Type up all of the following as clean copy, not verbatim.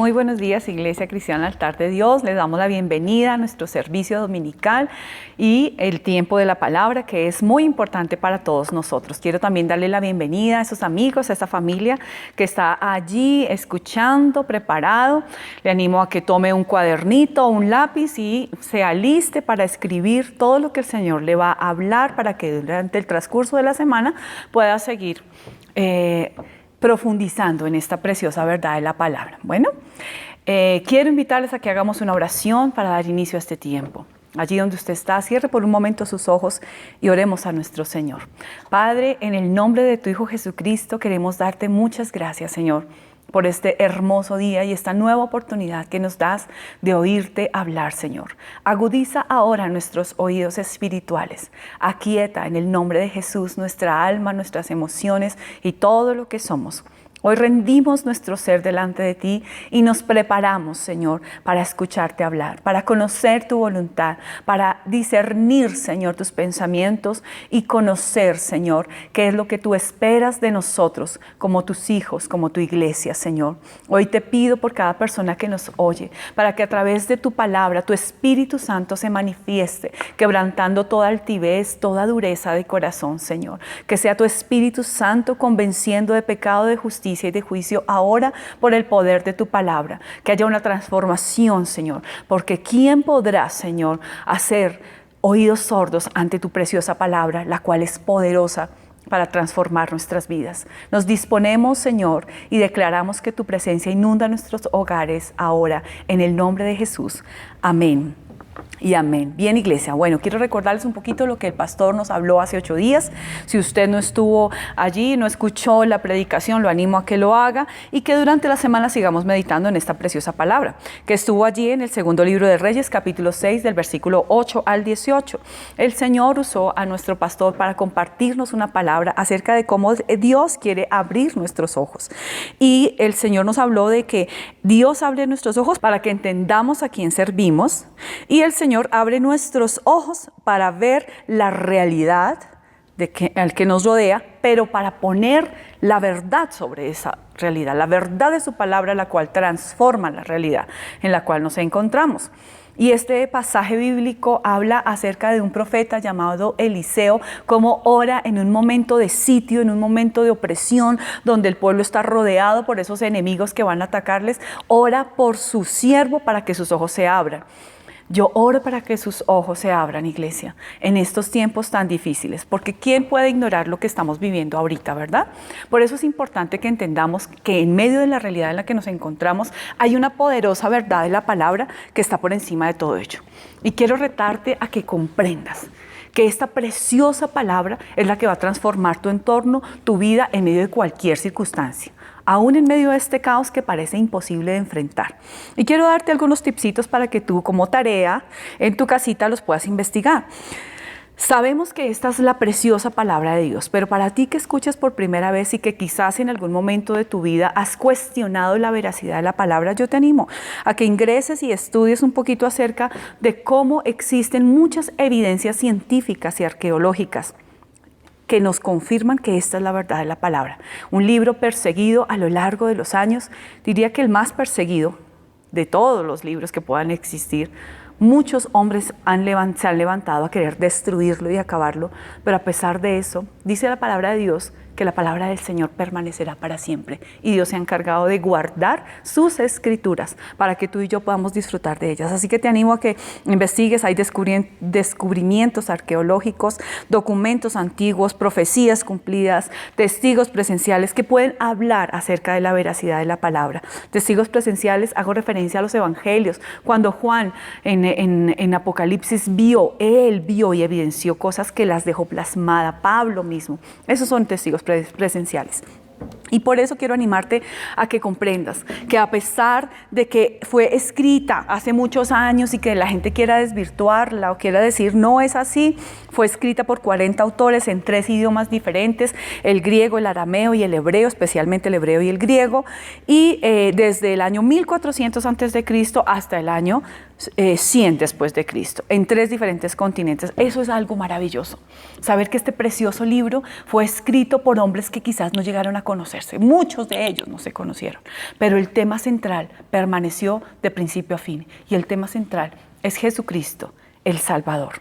Muy buenos días, Iglesia Cristiana Altar de Dios. Les damos la bienvenida a nuestro servicio dominical y el tiempo de la palabra, que es muy importante para todos nosotros. Quiero también darle la bienvenida a esos amigos, a esa familia que está allí escuchando, preparado. Le animo a que tome un cuadernito o un lápiz y se aliste para escribir todo lo que el Señor le va a hablar, para que durante el transcurso de la semana pueda seguir profundizando en esta preciosa verdad de la palabra. Bueno, quiero invitarles a que hagamos una oración para dar inicio a este tiempo. Allí donde usted está, cierre por un momento sus ojos y oremos a nuestro Señor. Padre, en el nombre de tu Hijo Jesucristo, queremos darte muchas gracias, Señor, por este hermoso día y esta nueva oportunidad que nos das de oírte hablar, Señor. Agudiza ahora nuestros oídos espirituales. Aquieta en el nombre de Jesús nuestra alma, nuestras emociones y todo lo que somos. Hoy rendimos nuestro ser delante de ti y nos preparamos, Señor, para escucharte hablar, para conocer tu voluntad, para discernir, Señor, tus pensamientos y conocer, Señor, qué es lo que tú esperas de nosotros como tus hijos, como tu iglesia, Señor. Hoy te pido por cada persona que nos oye, para que a través de tu palabra, tu Espíritu Santo se manifieste, quebrantando toda altivez, toda dureza de corazón, Señor. Que sea tu Espíritu Santo convenciendo de pecado, de justicia y de juicio ahora por el poder de tu palabra. Que haya una transformación, Señor, porque ¿quién podrá, Señor, hacer oídos sordos ante tu preciosa palabra, la cual es poderosa para transformar nuestras vidas? Nos disponemos, Señor, y declaramos que tu presencia inunda nuestros hogares ahora, en el nombre de Jesús. Amén y amén. Bien, iglesia, bueno, quiero recordarles un poquito lo que el pastor nos habló hace 8 días. Si usted no estuvo allí, no escuchó la predicación, lo animo a que lo haga y que durante la semana sigamos meditando en esta preciosa palabra, que estuvo allí en el segundo libro de Reyes, capítulo 6, del versículo 8 al 18. El Señor usó a nuestro pastor para compartirnos una palabra acerca de cómo Dios quiere abrir nuestros ojos. Y el Señor nos habló de que Dios abre nuestros ojos para que entendamos a quién servimos, y el Señor abre nuestros ojos para ver la realidad al que nos rodea, pero para poner la verdad sobre esa realidad, la verdad de su palabra, la cual transforma la realidad en la cual nos encontramos. Y este pasaje bíblico habla acerca de un profeta llamado Eliseo, como ora en un momento de sitio, en un momento de opresión, donde el pueblo está rodeado por esos enemigos que van a atacarles. Ora por su siervo para que sus ojos se abran. Yo oro para que sus ojos se abran, iglesia, en estos tiempos tan difíciles, porque ¿quién puede ignorar lo que estamos viviendo ahorita, verdad? Por eso es importante que entendamos que en medio de la realidad en la que nos encontramos hay una poderosa verdad de la palabra que está por encima de todo ello. Y quiero retarte a que comprendas que esta preciosa palabra es la que va a transformar tu entorno, tu vida en medio de cualquier circunstancia, aún en medio de este caos que parece imposible de enfrentar. Y quiero darte algunos tipsitos para que tú, como tarea, en tu casita los puedas investigar. Sabemos que esta es la preciosa palabra de Dios, pero para ti que escuchas por primera vez y que quizás en algún momento de tu vida has cuestionado la veracidad de la palabra, yo te animo a que ingreses y estudies un poquito acerca de cómo existen muchas evidencias científicas y arqueológicas que nos confirman que esta es la verdad de la palabra. Un libro perseguido a lo largo de los años, diría que el más perseguido de todos los libros que puedan existir. Muchos hombres se han levantado a querer destruirlo y acabarlo, pero a pesar de eso, dice la palabra de Dios que la palabra del Señor permanecerá para siempre. Y Dios se ha encargado de guardar sus escrituras para que tú y yo podamos disfrutar de ellas. Así que te animo a que investigues. Hay descubrimientos arqueológicos, documentos antiguos, profecías cumplidas, testigos presenciales que pueden hablar acerca de la veracidad de la palabra. Testigos presenciales, hago referencia a los evangelios. Cuando Juan en Apocalipsis él vio y evidenció cosas que las dejó plasmada, Pablo mismo. Esos son testigos presenciales. Y por eso quiero animarte a que comprendas que a pesar de que fue escrita hace muchos años y que la gente quiera desvirtuarla o quiera decir no es así, fue escrita por 40 autores en 3 idiomas diferentes, el griego, el arameo y el hebreo, especialmente el hebreo y el griego, y desde el año 1400 a.C. hasta el año 100 después de Cristo, en 3 diferentes continentes. Eso es algo maravilloso, saber que este precioso libro fue escrito por hombres que quizás no llegaron a conocerse. Muchos de ellos no se conocieron, pero el tema central permaneció de principio a fin. Y el tema central es Jesucristo, el Salvador.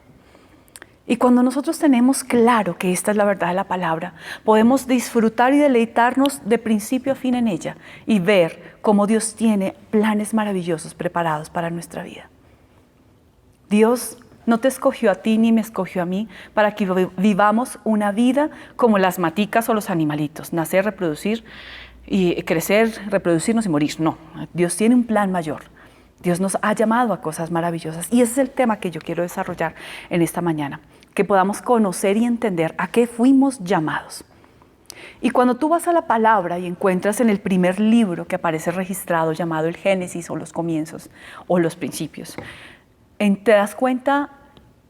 Y cuando nosotros tenemos claro que esta es la verdad de la palabra, podemos disfrutar y deleitarnos de principio a fin en ella y ver cómo Dios tiene planes maravillosos preparados para nuestra vida. Dios no te escogió a ti ni me escogió a mí para que vivamos una vida como las maticas o los animalitos, nacer, reproducir y crecer, reproducirnos y morir. No, Dios tiene un plan mayor. Dios nos ha llamado a cosas maravillosas y ese es el tema que yo quiero desarrollar en esta mañana, que podamos conocer y entender a qué fuimos llamados. Y cuando tú vas a la palabra y encuentras en el primer libro que aparece registrado llamado el Génesis o los comienzos o los principios, te das cuenta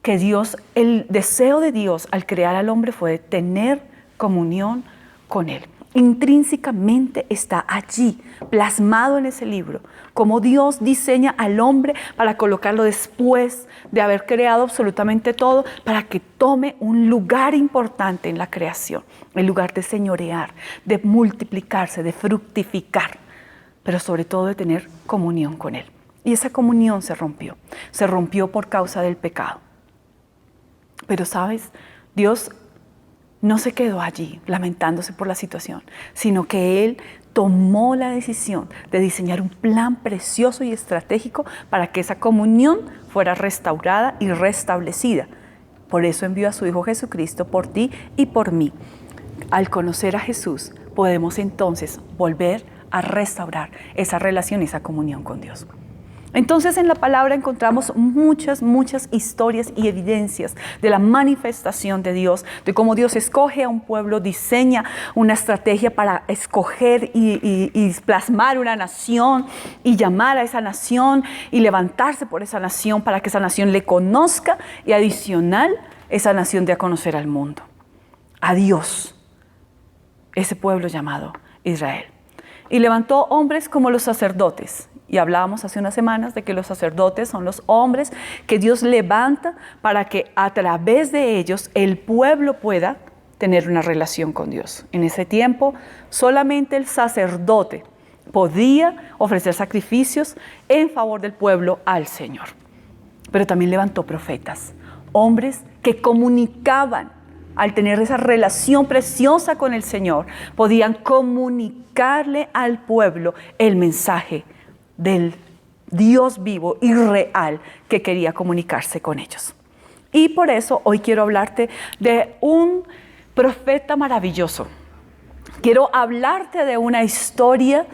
que Dios, el deseo de Dios al crear al hombre fue tener comunión con Él. Intrínsecamente está allí, plasmado en ese libro, como Dios diseña al hombre para colocarlo después de haber creado absolutamente todo, para que tome un lugar importante en la creación, el lugar de señorear, de multiplicarse, de fructificar, pero sobre todo de tener comunión con Él. Y esa comunión se rompió por causa del pecado. Pero ¿sabes? Dios no se quedó allí lamentándose por la situación, sino que Él tomó la decisión de diseñar un plan precioso y estratégico para que esa comunión fuera restaurada y restablecida. Por eso envió a su Hijo Jesucristo por ti y por mí. Al conocer a Jesús, podemos entonces volver a restaurar esa relación, esa comunión con Dios. Entonces en la palabra encontramos muchas historias y evidencias de la manifestación de Dios, de cómo Dios escoge a un pueblo, diseña una estrategia para escoger y plasmar una nación y llamar a esa nación y levantarse por esa nación para que esa nación le conozca y adicional esa nación dé a conocer al mundo, a Dios, ese pueblo llamado Israel. Y levantó hombres como los sacerdotes. Y hablábamos hace unas semanas de que los sacerdotes son los hombres que Dios levanta para que a través de ellos el pueblo pueda tener una relación con Dios. En ese tiempo solamente el sacerdote podía ofrecer sacrificios en favor del pueblo al Señor. Pero también levantó profetas, hombres que comunicaban. Al tener esa relación preciosa con el Señor, podían comunicarle al pueblo el mensaje del Dios vivo y real que quería comunicarse con ellos. Y por eso hoy quiero hablarte de un profeta maravilloso. Quiero hablarte de una historia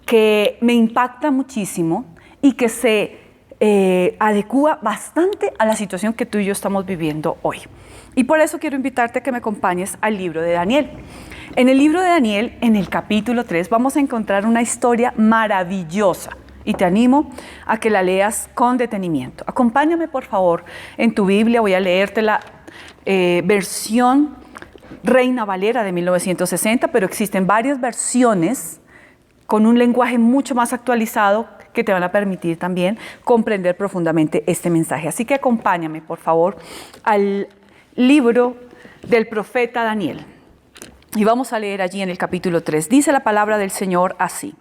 que me impacta muchísimo y que se adecúa bastante a la situación que tú y yo estamos viviendo hoy. Y por eso quiero invitarte a que me acompañes al libro de Daniel. En el libro de Daniel, en el capítulo 3, vamos a encontrar una historia maravillosa. Y te animo a que la leas con detenimiento. Acompáñame, por favor, en tu Biblia. Voy a leerte la versión Reina Valera de 1960, pero existen varias versiones con un lenguaje mucho más actualizado que te van a permitir también comprender profundamente este mensaje. Así que acompáñame, por favor, al libro del profeta Daniel. Y vamos a leer allí en el capítulo 3. Dice la palabra del Señor así.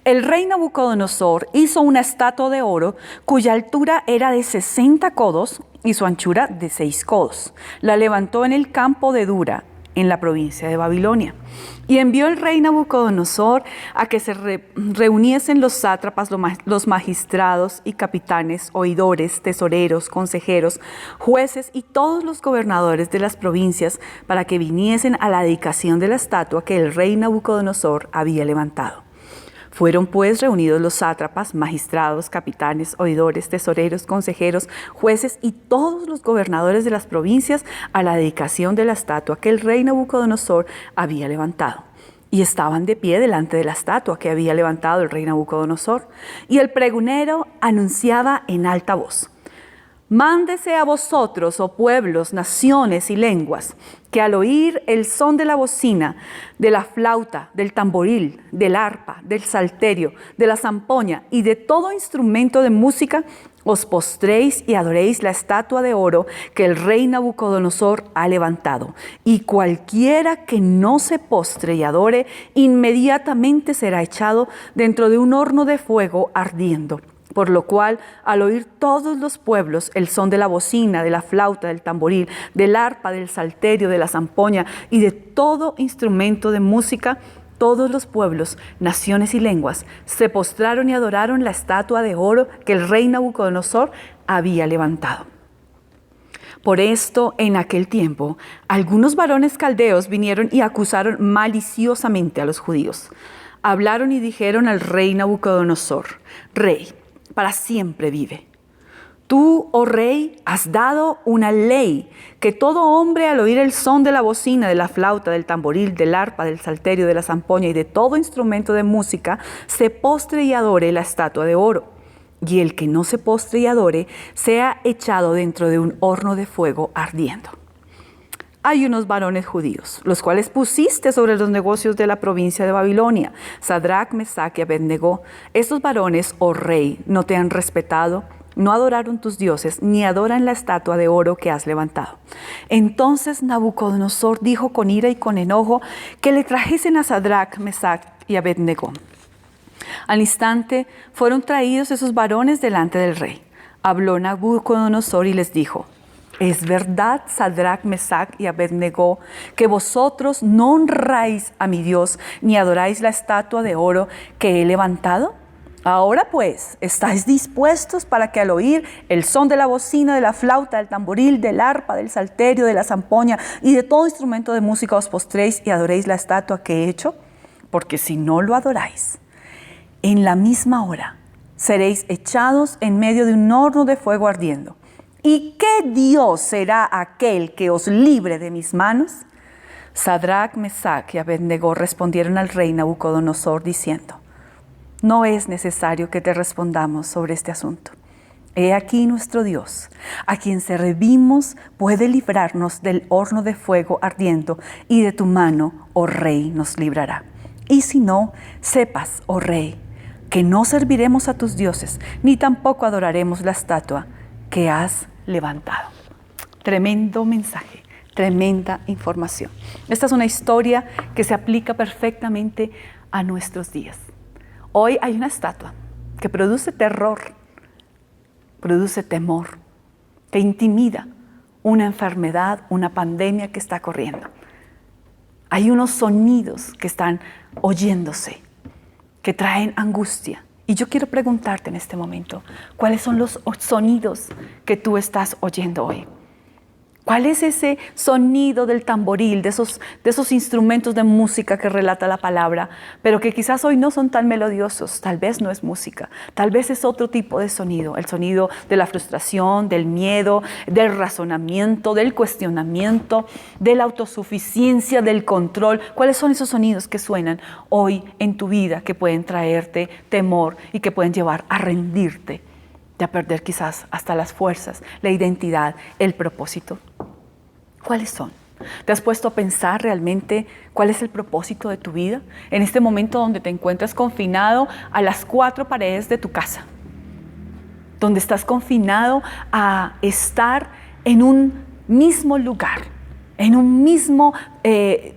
El rey Nabucodonosor hizo una estatua de oro cuya altura era de 60 codos y su anchura de 6 codos. La levantó en el campo de Dura, en la provincia de Babilonia. Y envió el rey Nabucodonosor a que se reuniesen los sátrapas, los magistrados y capitanes, oidores, tesoreros, consejeros, jueces y todos los gobernadores de las provincias para que viniesen a la dedicación de la estatua que el rey Nabucodonosor había levantado. Fueron pues reunidos los sátrapas, magistrados, capitanes, oidores, tesoreros, consejeros, jueces y todos los gobernadores de las provincias a la dedicación de la estatua que el rey Nabucodonosor había levantado. Y estaban de pie delante de la estatua que había levantado el rey Nabucodonosor. Y el pregonero anunciaba en alta voz: Mándese a vosotros, oh pueblos, naciones y lenguas, que al oír el son de la bocina, de la flauta, del tamboril, del arpa, del salterio, de la zampoña y de todo instrumento de música, os postréis y adoréis la estatua de oro que el rey Nabucodonosor ha levantado. Y cualquiera que no se postre y adore, inmediatamente será echado dentro de un horno de fuego ardiendo. Por lo cual, al oír todos los pueblos el son de la bocina, de la flauta, del tamboril, del arpa, del salterio, de la zampoña y de todo instrumento de música, todos los pueblos, naciones y lenguas se postraron y adoraron la estatua de oro que el rey Nabucodonosor había levantado. Por esto, en aquel tiempo, algunos varones caldeos vinieron y acusaron maliciosamente a los judíos. Hablaron y dijeron al rey Nabucodonosor: Rey, para siempre vive. Tú, oh rey, has dado una ley que todo hombre al oír el son de la bocina, de la flauta, del tamboril, del arpa, del salterio, de la zampoña y de todo instrumento de música, se postre y adore la estatua de oro. Y el que no se postre y adore, sea echado dentro de un horno de fuego ardiendo. Hay unos varones judíos, los cuales pusiste sobre los negocios de la provincia de Babilonia, Sadrach, Mesach y Abednego. Estos varones, oh rey, no te han respetado, no adoraron tus dioses, ni adoran la estatua de oro que has levantado. Entonces Nabucodonosor dijo con ira y con enojo que le trajesen a Sadrach, Mesach y Abednego. Al instante fueron traídos esos varones delante del rey. Habló Nabucodonosor y les dijo: ¿Es verdad, Sadrach, Mesach y Abednego, que vosotros no honráis a mi Dios ni adoráis la estatua de oro que he levantado? Ahora pues, ¿estáis dispuestos para que al oír el son de la bocina, de la flauta, del tamboril, del arpa, del salterio, de la zampoña y de todo instrumento de música os postréis y adoréis la estatua que he hecho? Porque si no lo adoráis, en la misma hora seréis echados en medio de un horno de fuego ardiendo. ¿Y qué Dios será aquel que os libre de mis manos? Sadrach, Mesach y Abednego respondieron al rey Nabucodonosor diciendo: No es necesario que te respondamos sobre este asunto. He aquí nuestro Dios, a quien servimos, puede librarnos del horno de fuego ardiendo, y de tu mano, oh rey, nos librará. Y si no, sepas, oh rey, que no serviremos a tus dioses, ni tampoco adoraremos la estatua que has levantado. Tremendo mensaje, tremenda información. Esta es una historia que se aplica perfectamente a nuestros días. Hoy hay una estatua que produce terror, produce temor, te intimida una enfermedad, una pandemia que está corriendo. Hay unos sonidos que están oyéndose, que traen angustia. Y yo quiero preguntarte en este momento, ¿cuáles son los sonidos que tú estás oyendo hoy? ¿Cuál es ese sonido del tamboril, de esos instrumentos de música que relata la palabra, pero que quizás hoy no son tan melodiosos? Tal vez no es música, tal vez es otro tipo de sonido, el sonido de la frustración, del miedo, del razonamiento, del cuestionamiento, de la autosuficiencia, del control. ¿Cuáles son esos sonidos que suenan hoy en tu vida que pueden traerte temor y que pueden llevar a rendirte, a perder quizás hasta las fuerzas, la identidad, el propósito? ¿Cuáles son? ¿Te has puesto a pensar realmente cuál es el propósito de tu vida? En este momento donde te encuentras confinado a las 4 paredes de tu casa, donde estás confinado a estar en un mismo lugar, en un mismo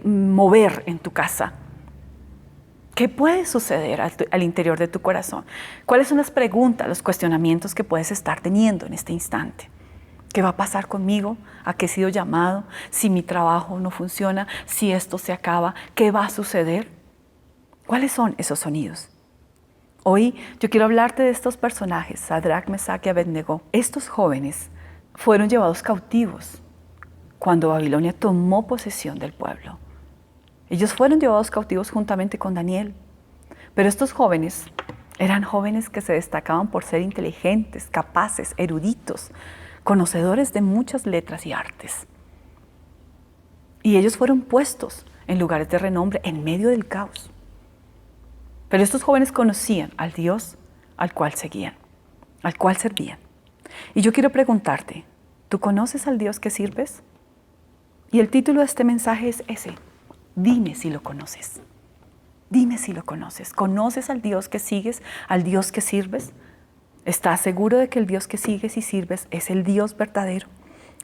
mover en tu casa. ¿Qué puede suceder al interior de tu corazón? ¿Cuáles son las preguntas, los cuestionamientos que puedes estar teniendo en este instante? ¿Qué va a pasar conmigo? ¿A qué he sido llamado? Si mi trabajo no funciona, si esto se acaba, ¿qué va a suceder? ¿Cuáles son esos sonidos? Hoy yo quiero hablarte de estos personajes, Sadrach, Mesach y Abednego. Estos jóvenes fueron llevados cautivos cuando Babilonia tomó posesión del pueblo. Ellos fueron llevados cautivos juntamente con Daniel. Pero estos jóvenes eran jóvenes que se destacaban por ser inteligentes, capaces, eruditos, conocedores de muchas letras y artes. Y ellos fueron puestos en lugares de renombre en medio del caos. Pero estos jóvenes conocían al Dios al cual seguían, al cual servían. Y yo quiero preguntarte, ¿tú conoces al Dios que sirves? Y el título de este mensaje es ese: dime si lo conoces. Dime si lo conoces. ¿Conoces al Dios que sigues, al Dios que sirves? ¿Estás seguro de que el Dios que sigues y sirves es el Dios verdadero?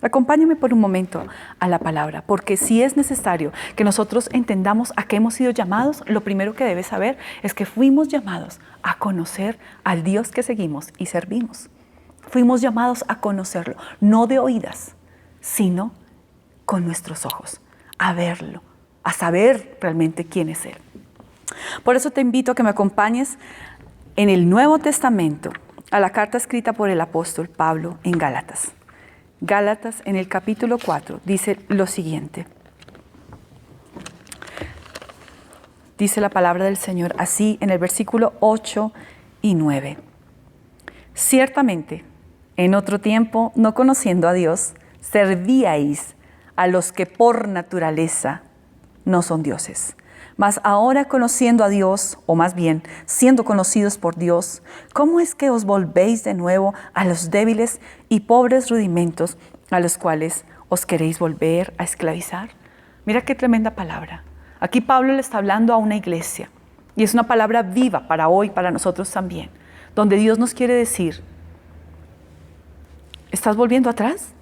Acompáñame por un momento a la palabra, porque si es necesario que nosotros entendamos a qué hemos sido llamados, lo primero que debes saber es que fuimos llamados a conocer al Dios que seguimos y servimos. Fuimos llamados a conocerlo, no de oídas, sino con nuestros ojos, a verlo, a saber realmente quién es Él. Por eso te invito a que me acompañes en el Nuevo Testamento, a la carta escrita por el apóstol Pablo en Gálatas. Gálatas, en el capítulo 4, dice lo siguiente. Dice la palabra del Señor así en el versículo 8 y 9. Ciertamente, en otro tiempo, no conociendo a Dios, servíais a los que por naturaleza no son dioses. Mas ahora conociendo a Dios, o más bien siendo conocidos por Dios, ¿cómo es que os volvéis de nuevo a los débiles y pobres rudimentos a los cuales os queréis volver a esclavizar? Mira qué tremenda palabra. Aquí Pablo le está hablando a una iglesia, y es una palabra viva para hoy, para nosotros también, donde Dios nos quiere decir: ¿estás volviendo atrás?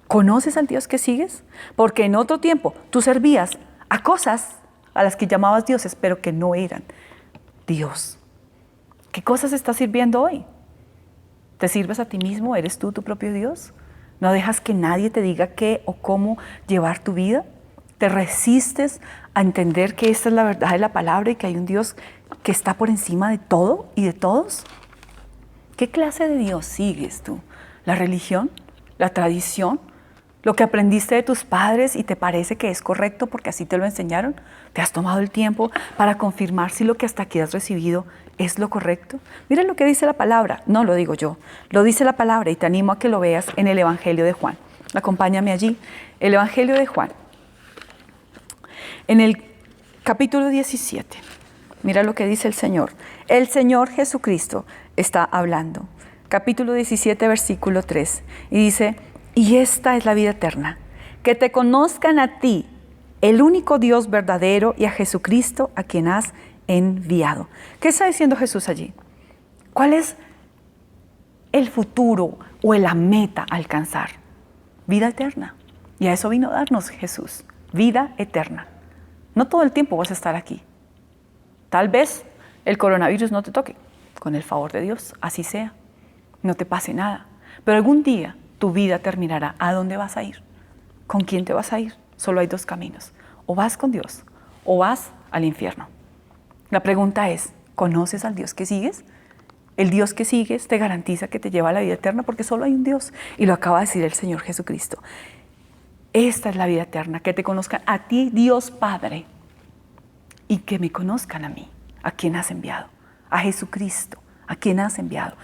¿Conoces al Dios que sigues? Porque en otro tiempo tú servías a cosas a las que llamabas dioses, pero que no eran Dios. ¿Qué cosas estás sirviendo hoy? ¿Te sirves a ti mismo? ¿Eres tú tu propio Dios? ¿No dejas que nadie te diga qué o cómo llevar tu vida? ¿Te resistes a entender que esta es la verdad de la palabra y que hay un Dios que está por encima de todo y de todos? ¿Qué clase de Dios sigues tú? ¿La religión? ¿La tradición? ¿Lo que aprendiste de tus padres y te parece que es correcto porque así te lo enseñaron? ¿Te has tomado el tiempo para confirmar si lo que hasta aquí has recibido es lo correcto? Mira lo que dice la palabra. No lo digo yo, lo dice la palabra, y te animo a que lo veas en el Evangelio de Juan. Acompáñame allí. El Evangelio de Juan, en el capítulo 17. Mira lo que dice el Señor. El Señor Jesucristo está hablando. Capítulo 17, versículo 3. Y dice: y esta es la vida eterna, que te conozcan a ti, el único Dios verdadero, y a Jesucristo, a quien has enviado. ¿Qué está diciendo Jesús allí? ¿Cuál es el futuro o la meta a alcanzar? Vida eterna. Y a eso vino a darnos Jesús, vida eterna. No todo el tiempo vas a estar aquí. Tal vez el coronavirus no te toque, con el favor de Dios, así sea. No te pase nada. Pero algún día tu vida terminará. ¿A dónde vas a ir? ¿Con quién te vas a ir? Solo hay dos caminos. O vas con Dios o vas al infierno. La pregunta es: ¿conoces al Dios que sigues? El Dios que sigues te garantiza que te lleva a la vida eterna, porque solo hay un Dios. Y lo acaba de decir el Señor Jesucristo. Esta es la vida eterna, que te conozcan a ti, Dios Padre, y que me conozcan a mí, a quien has enviado, a Jesucristo, a quien has enviado.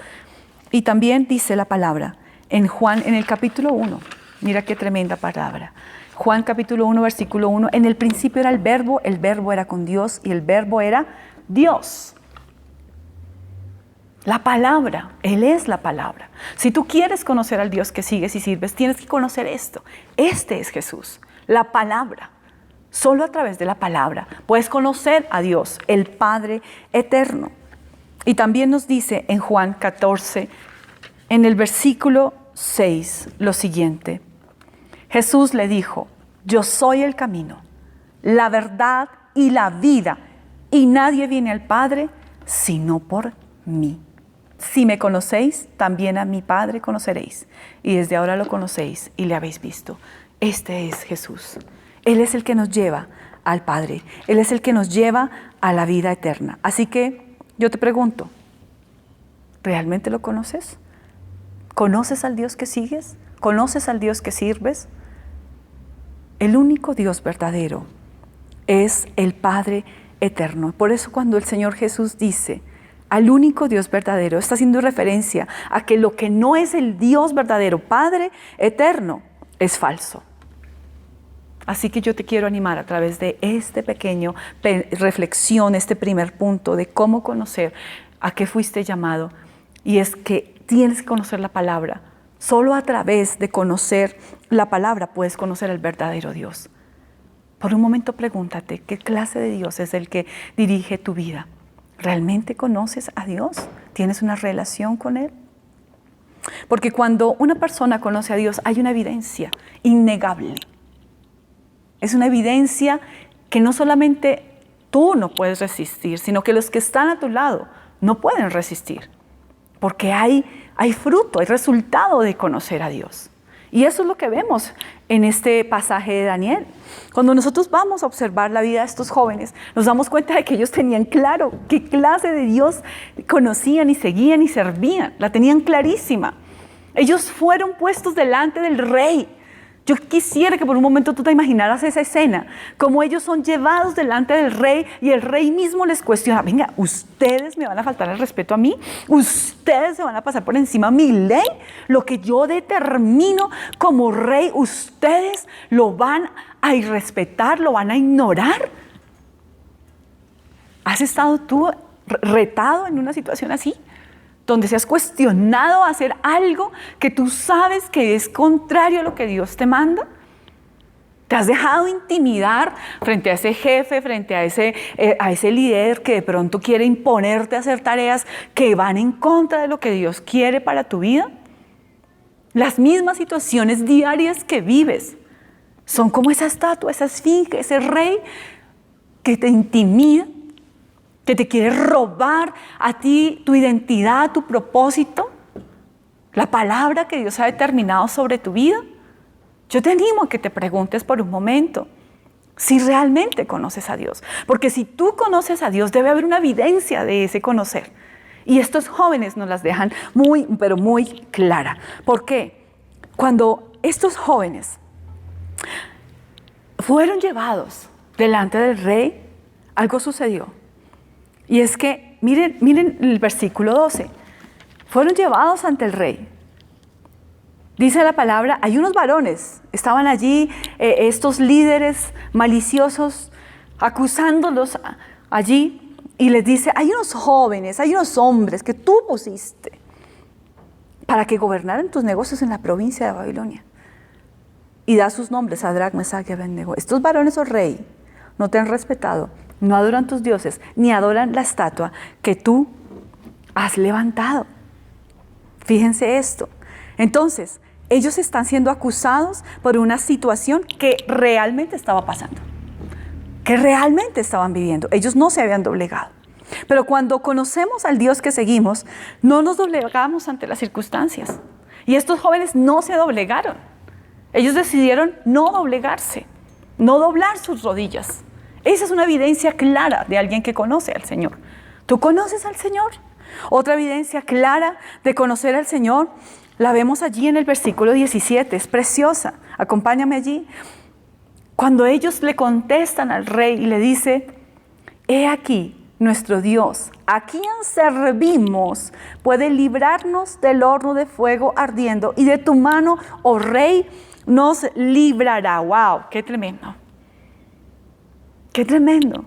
Y también dice la palabra en Juan, en el capítulo 1, mira qué tremenda palabra. Juan capítulo 1, versículo 1, en el principio era el verbo era con Dios y el verbo era Dios. La palabra, Él es la palabra. Si tú quieres conocer al Dios que sigues y sirves, tienes que conocer esto. Este es Jesús, la palabra. Solo a través de la palabra puedes conocer a Dios, el Padre eterno. Y también nos dice en Juan 14, en el versículo 6, lo siguiente. Jesús le dijo: yo soy el camino, la verdad y la vida, y nadie viene al Padre sino por mí. Si me conocéis, también a mi Padre conoceréis, y desde ahora lo conocéis y le habéis visto. Este es Jesús. Él es el que nos lleva al Padre. Él es el que nos lleva a la vida eterna. Así que yo te pregunto, ¿realmente lo conoces? ¿Conoces al Dios que sigues? ¿Conoces al Dios que sirves? El único Dios verdadero es el Padre eterno. Por eso cuando el Señor Jesús dice al único Dios verdadero, está haciendo referencia a que lo que no es el Dios verdadero, Padre eterno, es falso. Así que yo te quiero animar a través de este pequeño reflexión, este primer punto de cómo conocer a qué fuiste llamado. Y es que tienes que conocer la palabra. Solo a través de conocer la palabra puedes conocer al verdadero Dios. Por un momento pregúntate, ¿qué clase de Dios es el que dirige tu vida? ¿Realmente conoces a Dios? ¿Tienes una relación con Él? Porque cuando una persona conoce a Dios hay una evidencia innegable. Es una evidencia que no solamente tú no puedes resistir, sino que los que están a tu lado no pueden resistir. Porque hay fruto, hay resultado de conocer a Dios. Y eso es lo que vemos en este pasaje de Daniel. Cuando nosotros vamos a observar la vida de estos jóvenes, nos damos cuenta de que ellos tenían claro qué clase de Dios conocían y seguían y servían. La tenían clarísima. Ellos fueron puestos delante del rey. Yo quisiera que por un momento tú te imaginaras esa escena, como ellos son llevados delante del rey y el rey mismo les cuestiona, venga, ¿ustedes me van a faltar el respeto a mí? ¿Ustedes se van a pasar por encima de mi ley? Lo que yo determino como rey, ¿ustedes lo van a irrespetar, lo van a ignorar? ¿Has estado tú retado en una situación así? Donde se has cuestionado hacer algo que tú sabes que es contrario a lo que Dios te manda. ¿Te has dejado intimidar frente a ese jefe, frente a ese líder que de pronto quiere imponerte a hacer tareas que van en contra de lo que Dios quiere para tu vida? Las mismas situaciones diarias que vives son como esa estatua, esa esfinge, ese rey que te intimida, que te quiere robar a ti tu identidad, tu propósito, la palabra que Dios ha determinado sobre tu vida. Yo te animo a que te preguntes por un momento si realmente conoces a Dios. Porque si tú conoces a Dios, debe haber una evidencia de ese conocer. Y estos jóvenes nos las dejan muy, pero muy clara. ¿Por qué? Cuando estos jóvenes fueron llevados delante del rey, algo sucedió. Y es que, miren el versículo 12. Fueron llevados ante el rey. Dice la palabra, hay unos varones, estaban allí estos líderes maliciosos acusándolos allí y les dice, hay unos jóvenes, hay unos hombres que tú pusiste para que gobernaran tus negocios en la provincia de Babilonia. Y da sus nombres, Sadrac, Mesach y Abednego. Estos varones, oh rey, no te han respetado, no adoran tus dioses, ni adoran la estatua que tú has levantado. Fíjense esto. Entonces, ellos están siendo acusados por una situación que realmente estaba pasando, que realmente estaban viviendo. Ellos no se habían doblegado. Pero cuando conocemos al Dios que seguimos, no nos doblegamos ante las circunstancias. Y estos jóvenes no se doblegaron. Ellos decidieron no doblegarse, no doblar sus rodillas. Esa es una evidencia clara de alguien que conoce al Señor. ¿Tú conoces al Señor? Otra evidencia clara de conocer al Señor la vemos allí en el versículo 17. Es preciosa. Acompáñame allí. Cuando ellos le contestan al rey y le dice, he aquí nuestro Dios, a quien servimos, puede librarnos del horno de fuego ardiendo y de tu mano, oh rey, nos librará. ¡Wow! ¡Qué tremendo! ¡Qué tremendo!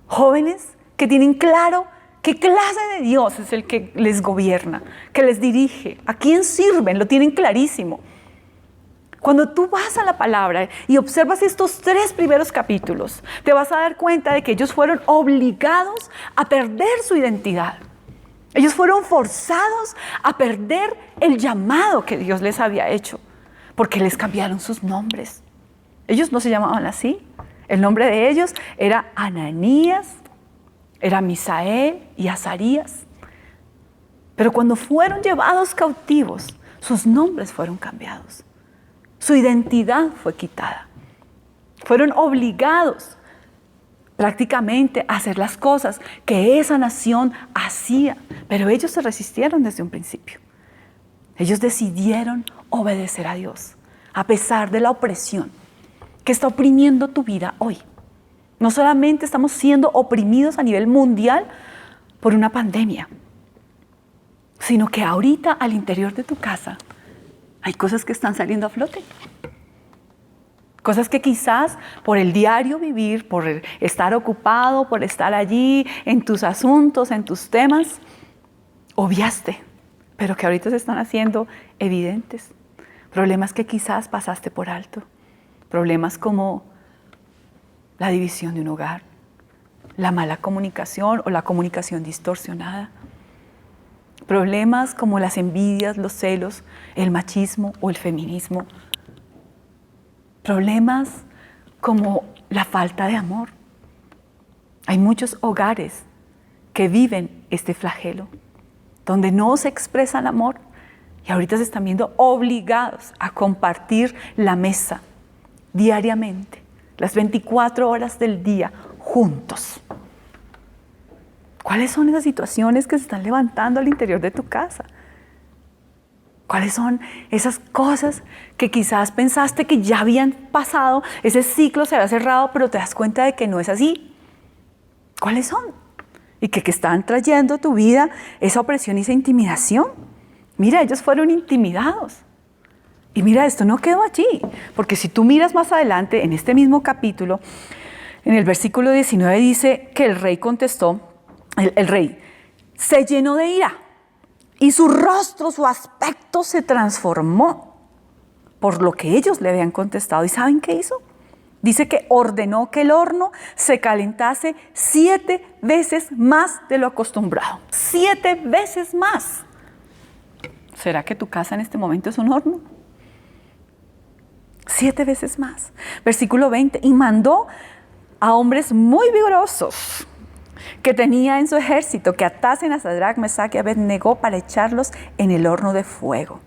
Jóvenes que tienen claro qué clase de Dios es el que les gobierna, que les dirige, a quién sirven, lo tienen clarísimo. Cuando tú vas a la palabra y observas estos 3 primeros capítulos, te vas a dar cuenta de que ellos fueron obligados a perder su identidad. Ellos fueron forzados a perder el llamado que Dios les había hecho, porque les cambiaron sus nombres. Ellos no se llamaban así. El nombre de ellos era Ananías, era Misael y Azarías. Pero cuando fueron llevados cautivos, sus nombres fueron cambiados. Su identidad fue quitada. Fueron obligados prácticamente a hacer las cosas que esa nación hacía. Pero ellos se resistieron desde un principio. Ellos decidieron obedecer a Dios, a pesar de la opresión que está oprimiendo tu vida hoy. No solamente estamos siendo oprimidos a nivel mundial por una pandemia, sino que ahorita al interior de tu casa hay cosas que están saliendo a flote. Cosas que quizás por el diario vivir, por estar ocupado, por estar allí en tus asuntos, en tus temas, obviaste. pero que ahorita se están haciendo evidentes. Problemas que quizás pasaste por alto. Problemas como la división de un hogar, la mala comunicación o la comunicación distorsionada. Problemas como las envidias, los celos, el machismo o el feminismo. Problemas como la falta de amor. Hay muchos hogares que viven este flagelo, donde no se expresa el amor y ahorita se están viendo obligados a compartir la mesa diariamente, las 24 horas del día, juntos. ¿Cuáles son esas situaciones que se están levantando al interior de tu casa? ¿Cuáles son esas cosas que quizás pensaste que ya habían pasado, ese ciclo se había cerrado, pero te das cuenta de que no es así? ¿Cuáles son? Y que están trayendo a tu vida esa opresión y esa intimidación. Mira, ellos fueron intimidados. Y mira, esto no quedó allí, porque si tú miras más adelante, en este mismo capítulo, en el versículo 19 dice que el rey contestó, el rey se llenó de ira y su rostro, su aspecto se transformó por lo que ellos le habían contestado. ¿Y saben qué hizo? Dice que ordenó que el horno se calentase 7 veces más de lo acostumbrado. 7 veces más. ¿Será que tu casa en este momento es un horno? 7 veces más. Versículo 20. Y mandó a hombres muy vigorosos que tenía en su ejército que atasen a Sadrach, Mesach y Abed-Negó para echarlos en el horno de fuego.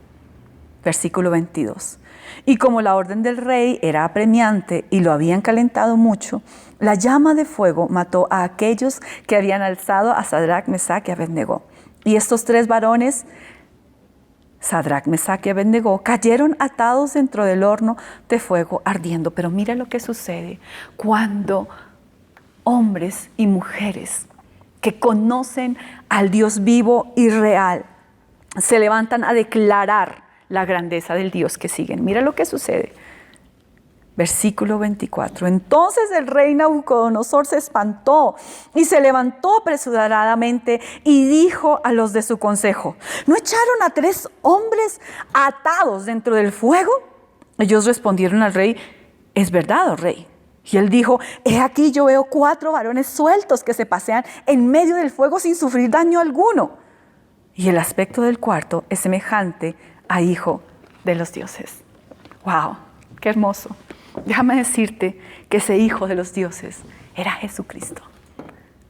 Versículo 22. Y como la orden del rey era apremiante y lo habían calentado mucho, la llama de fuego mató a aquellos que habían alzado a Sadrach, Mesach y Abed-Negó. Y estos 3 varones, Sadrach, Mesach y Abed-Negó, cayeron atados dentro del horno de fuego ardiendo. Pero mira lo que sucede cuando hombres y mujeres que conocen al Dios vivo y real se levantan a declarar la grandeza del Dios que siguen. Mira lo que sucede. Versículo 24. Entonces el rey Nabucodonosor se espantó y se levantó apresuradamente y dijo a los de su consejo: ¿no echaron a 3 hombres atados dentro del fuego? Ellos respondieron al rey: es verdad, oh rey. Y él dijo: he aquí yo veo 4 varones sueltos que se pasean en medio del fuego sin sufrir daño alguno. Y el aspecto del cuarto es semejante a hijo de los dioses. ¡Wow! ¡Qué hermoso! Déjame decirte que ese hijo de los dioses era Jesucristo,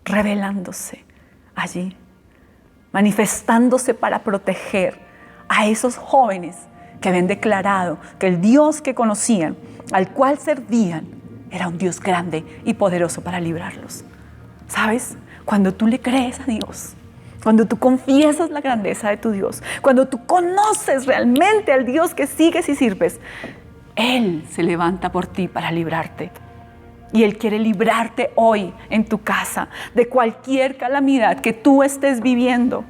revelándose allí, manifestándose para proteger a esos jóvenes que habían declarado que el Dios que conocían, al cual servían, era un Dios grande y poderoso para librarlos. ¿Sabes? Cuando tú le crees a Dios, cuando tú confiesas la grandeza de tu Dios, cuando tú conoces realmente al Dios que sigues y sirves, Él se levanta por ti para librarte. Y Él quiere librarte hoy en tu casa de cualquier calamidad que tú estés viviendo.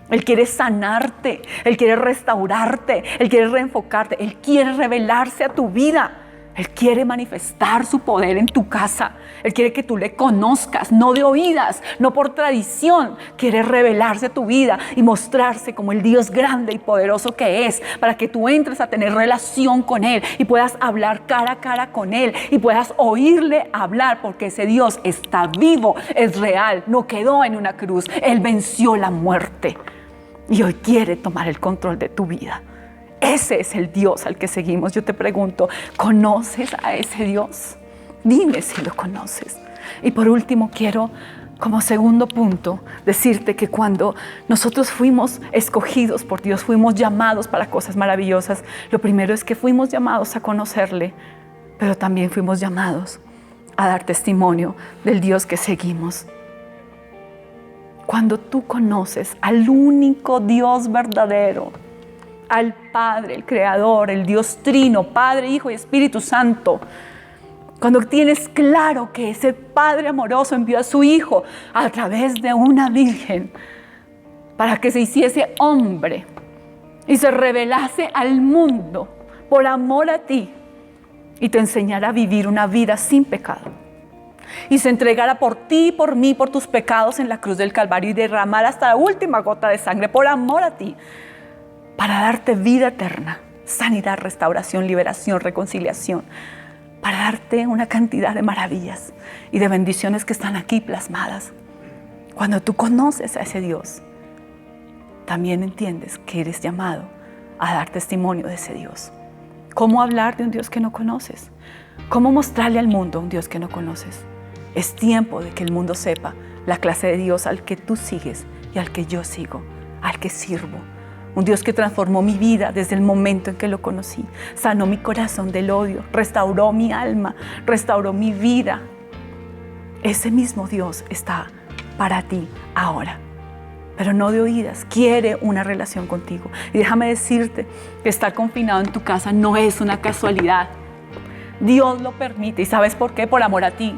Él quiere sanarte, Él quiere restaurarte, Él quiere reenfocarte, Él quiere revelarse a tu vida. Él quiere manifestar su poder en tu casa. Él quiere que tú le conozcas, no de oídas, no por tradición. Quiere revelarse a tu vida y mostrarse como el Dios grande y poderoso que es, para que tú entres a tener relación con Él y puedas hablar cara a cara con Él y puedas oírle hablar, porque ese Dios está vivo, es real, no quedó en una cruz. Él venció la muerte y hoy quiere tomar el control de tu vida. Ese es el Dios al que seguimos. Yo te pregunto, ¿conoces a ese Dios? Dime si lo conoces. Y por último, quiero, como segundo punto, decirte que cuando nosotros fuimos escogidos por Dios, fuimos llamados para cosas maravillosas, lo primero es que fuimos llamados a conocerle, pero también fuimos llamados a dar testimonio del Dios que seguimos. Cuando tú conoces al único Dios verdadero, al Padre, el Creador, el Dios Trino, Padre, Hijo y Espíritu Santo. Cuando tienes claro que ese Padre amoroso envió a su Hijo a través de una virgen para que se hiciese hombre y se revelase al mundo por amor a ti y te enseñara a vivir una vida sin pecado. Y se entregara por ti y por mí, por tus pecados en la cruz del Calvario y derramara hasta la última gota de sangre por amor a ti, para darte vida eterna, sanidad, restauración, liberación, reconciliación, para darte una cantidad de maravillas y de bendiciones que están aquí plasmadas. Cuando tú conoces a ese Dios, también entiendes que eres llamado a dar testimonio de ese Dios. ¿Cómo hablar de un Dios que no conoces? ¿Cómo mostrarle al mundo a un Dios que no conoces? Es tiempo de que el mundo sepa la clase de Dios al que tú sigues y al que yo sigo, al que sirvo. Un Dios que transformó mi vida desde el momento en que lo conocí. Sanó mi corazón del odio, restauró mi alma, restauró mi vida. Ese mismo Dios está para ti ahora, pero no de oídas. Quiere una relación contigo. Y déjame decirte que estar confinado en tu casa no es una casualidad. Dios lo permite. ¿Y sabes por qué? Por amor a ti.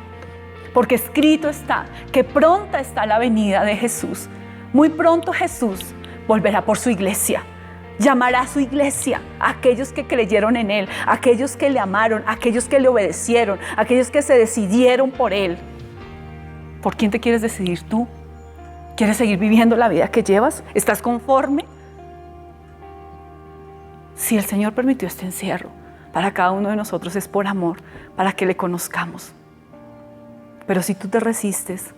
Porque escrito está que pronta está la venida de Jesús. Muy pronto Jesús volverá por su iglesia. Llamará a su iglesia a aquellos que creyeron en Él, a aquellos que le amaron, a aquellos que le obedecieron, a aquellos que se decidieron por Él. ¿Por quién te quieres decidir tú? ¿Quieres seguir viviendo la vida que llevas? ¿Estás conforme? Si el Señor permitió este encierro para cada uno de nosotros, es por amor, para que le conozcamos. Pero si tú te resistes,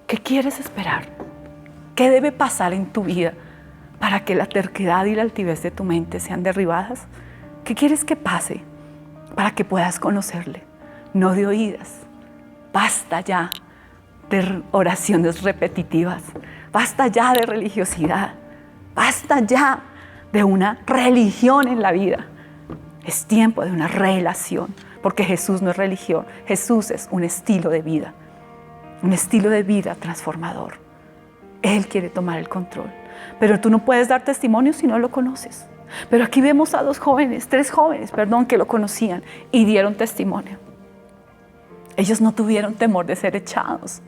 ¿qué quieres esperar? ¿Qué debe pasar en tu vida para que la terquedad y la altivez de tu mente sean derribadas? ¿Qué quieres que pase para que puedas conocerle? No de oídas. Basta ya de oraciones repetitivas. Basta ya de religiosidad. Basta ya de una religión en la vida. Es tiempo de una relación, porque Jesús no es religión. Jesús es un estilo de vida transformador. Él quiere tomar el control, pero tú no puedes dar testimonio si no lo conoces. Pero aquí vemos a tres jóvenes, que lo conocían y dieron testimonio. Ellos no tuvieron temor de ser echados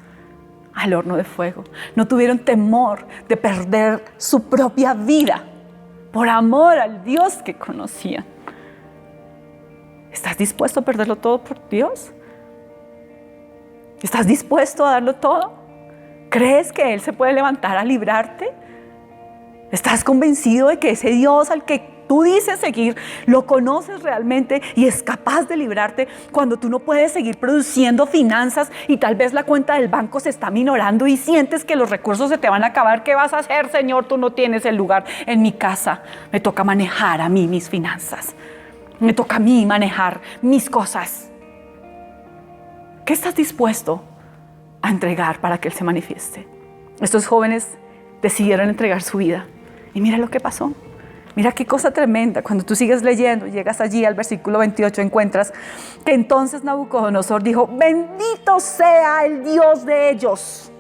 al horno de fuego. No tuvieron temor de perder su propia vida por amor al Dios que conocían. ¿Estás dispuesto a perderlo todo por Dios? ¿Estás dispuesto a darlo todo? ¿Crees que Él se puede levantar a librarte? ¿Estás convencido de que ese Dios al que tú dices seguir, lo conoces realmente y es capaz de librarte cuando tú no puedes seguir produciendo finanzas y tal vez la cuenta del banco se está minorando y sientes que los recursos se te van a acabar? ¿Qué vas a hacer, Señor? Tú no tienes el lugar en mi casa. Me toca manejar a mí mis finanzas. Me toca a mí manejar mis cosas. ¿Qué estás dispuesto a entregar para que Él se manifieste? Estos jóvenes decidieron entregar su vida. Y mira lo que pasó. Mira qué cosa tremenda. Cuando tú sigues leyendo, llegas allí al versículo 28, encuentras que entonces Nabucodonosor dijo: bendito sea el Dios de ellos,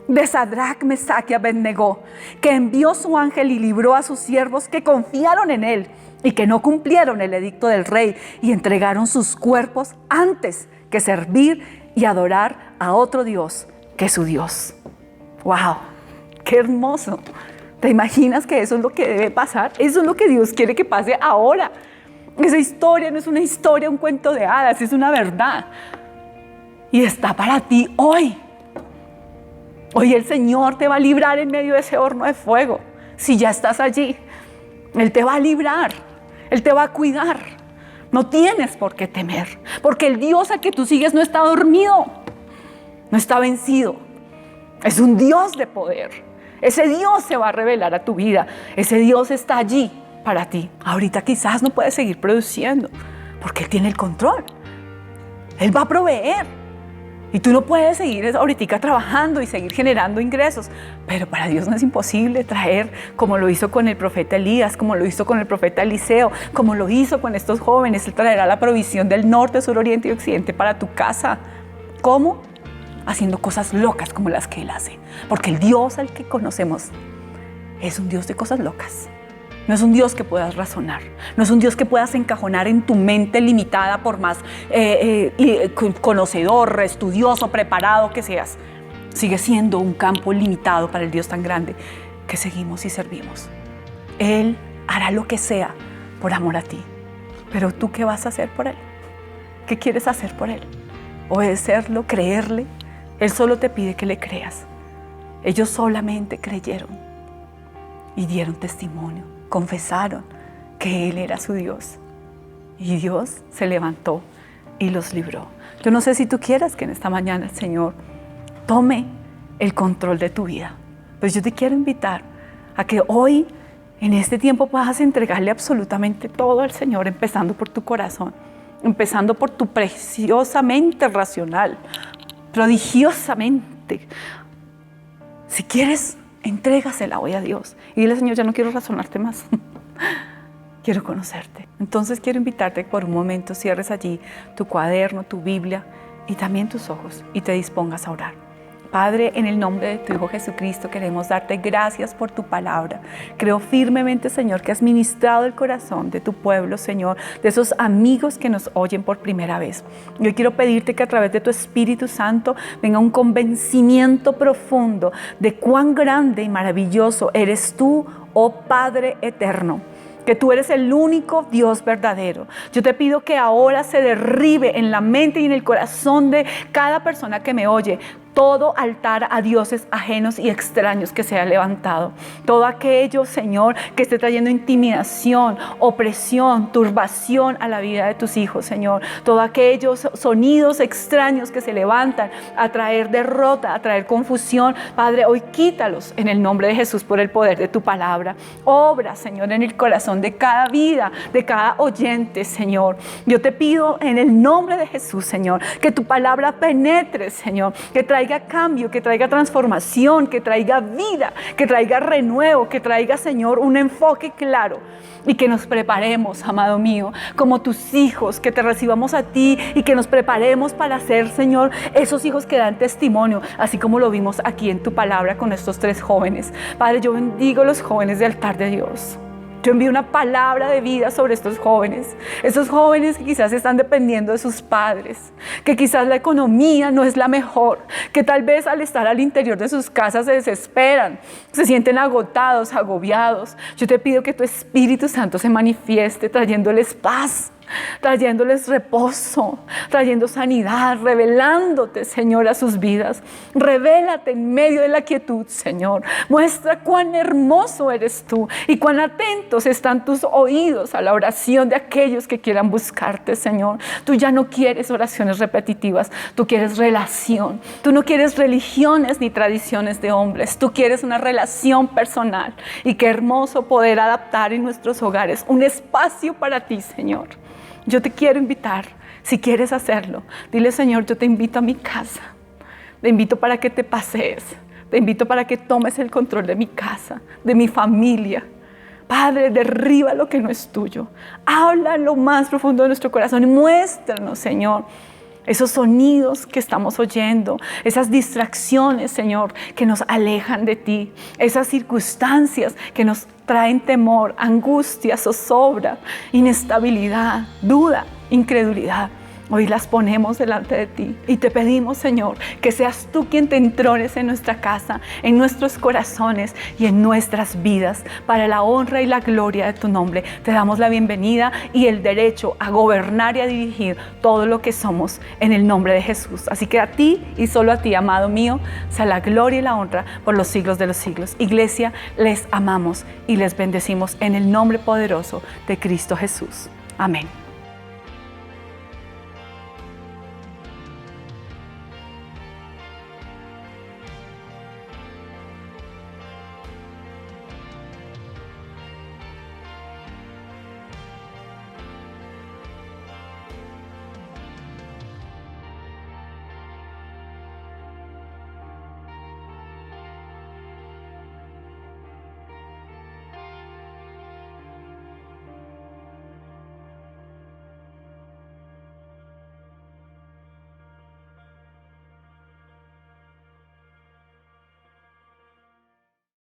de Sadrach, Mesach y Abednego, que envió su ángel y libró a sus siervos que confiaron en Él y que no cumplieron el edicto del rey y entregaron sus cuerpos antes que servir y adorar a otro Dios que su Dios. ¡Wow! ¡Qué hermoso! ¿Te imaginas que eso es lo que debe pasar? Eso es lo que Dios quiere que pase ahora. Esa historia no es una historia, un cuento de hadas, es una verdad. Y está para ti hoy. Hoy el Señor te va a librar en medio de ese horno de fuego. Si ya estás allí, Él te va a librar. Él te va a cuidar. No tienes por qué temer, porque el Dios al que tú sigues no está dormido, no está vencido. Es un Dios de poder. Ese Dios se va a revelar a tu vida. Ese Dios está allí para ti. Ahorita quizás no puedes seguir produciendo, porque Él tiene el control. Él va a proveer. Y tú no puedes seguir ahorita trabajando y seguir generando ingresos. Pero para Dios no es imposible traer, como lo hizo con el profeta Elías, como lo hizo con el profeta Eliseo, como lo hizo con estos jóvenes. Él traerá la provisión del norte, sur, oriente y occidente para tu casa. ¿Cómo? Haciendo cosas locas como las que Él hace. Porque el Dios al que conocemos es un Dios de cosas locas. No es un Dios que puedas razonar. No es un Dios que puedas encajonar en tu mente limitada por más conocedor, estudioso, preparado que seas. Sigue siendo un campo limitado para el Dios tan grande que seguimos y servimos. Él hará lo que sea por amor a ti. Pero ¿tú qué vas a hacer por Él? ¿Qué quieres hacer por Él? ¿Obedecerlo? ¿Creerle? Él solo te pide que le creas. Ellos solamente creyeron. y dieron testimonio, confesaron que Él era su Dios. Y Dios se levantó y los libró. Yo no sé si tú quieras que en esta mañana el Señor tome el control de tu vida, pero yo te quiero invitar a que hoy, en este tiempo, puedas entregarle absolutamente todo al Señor, empezando por tu corazón, empezando por tu preciosamente racional, prodigiosamente. Si quieres, entrégasela hoy a Dios y dile: Señor, ya no quiero razonarte más. Quiero conocerte. Entonces quiero invitarte que por un momento cierres allí tu cuaderno, tu Biblia y también tus ojos y te dispongas a orar. Padre, en el nombre de tu Hijo Jesucristo, queremos darte gracias por tu palabra. Creo firmemente, Señor, que has ministrado el corazón de tu pueblo, Señor, de esos amigos que nos oyen por primera vez. Yo quiero pedirte que a través de tu Espíritu Santo venga un convencimiento profundo de cuán grande y maravilloso eres tú, oh Padre eterno, que tú eres el único Dios verdadero. Yo te pido que ahora se derribe en la mente y en el corazón de cada persona que me oye todo altar a dioses ajenos y extraños que se ha levantado. Todo aquello, Señor, que esté trayendo intimidación, opresión, turbación a la vida de tus hijos, Señor. Todos aquellos sonidos extraños que se levantan a traer derrota, a traer confusión. Padre, hoy quítalos en el nombre de Jesús por el poder de tu palabra. Obra, Señor, en el corazón de cada vida, de cada oyente, Señor. Yo te pido en el nombre de Jesús, Señor, que tu palabra penetre, Señor, que traiga cambio, que traiga transformación, que traiga vida, que traiga renuevo, que traiga, Señor, un enfoque claro y que nos preparemos, amado mío, como tus hijos, que te recibamos a ti y que nos preparemos para ser, Señor, esos hijos que dan testimonio, así como lo vimos aquí en tu palabra con estos 3 jóvenes. Padre, yo bendigo a los jóvenes de Altar de Dios. Yo envío una palabra de vida sobre estos jóvenes que quizás están dependiendo de sus padres, que quizás la economía no es la mejor, que tal vez al estar al interior de sus casas se desesperan, se sienten agotados, agobiados. Yo te pido que tu Espíritu Santo se manifieste trayéndoles paz, trayéndoles reposo, trayendo sanidad, revelándote, Señor, a sus vidas. Revélate en medio de la quietud, Señor. Muestra cuán hermoso eres tú y cuán atentos están tus oídos a la oración de aquellos que quieran buscarte, Señor. Tú ya no quieres oraciones repetitivas, tú quieres relación. Tú no quieres religiones ni tradiciones de hombres, tú quieres una relación personal. Y qué hermoso poder adaptar en nuestros hogares un espacio para ti, Señor. Yo te quiero invitar, si quieres hacerlo, dile: Señor, yo te invito a mi casa, te invito para que te pasees, te invito para que tomes el control de mi casa, de mi familia. Padre, derriba lo que no es tuyo, habla en lo más profundo de nuestro corazón y muéstranos, Señor, esos sonidos que estamos oyendo, esas distracciones, Señor, que nos alejan de ti, esas circunstancias que nos traen temor, angustia, zozobra, inestabilidad, duda, incredulidad. Hoy las ponemos delante de ti y te pedimos, Señor, que seas tú quien te entrones en nuestra casa, en nuestros corazones y en nuestras vidas, para la honra y la gloria de tu nombre. Te damos la bienvenida y el derecho a gobernar y a dirigir todo lo que somos en el nombre de Jesús. Así que a ti y solo a ti, amado mío, sea la gloria y la honra por los siglos de los siglos. Iglesia, les amamos y les bendecimos en el nombre poderoso de Cristo Jesús. Amén.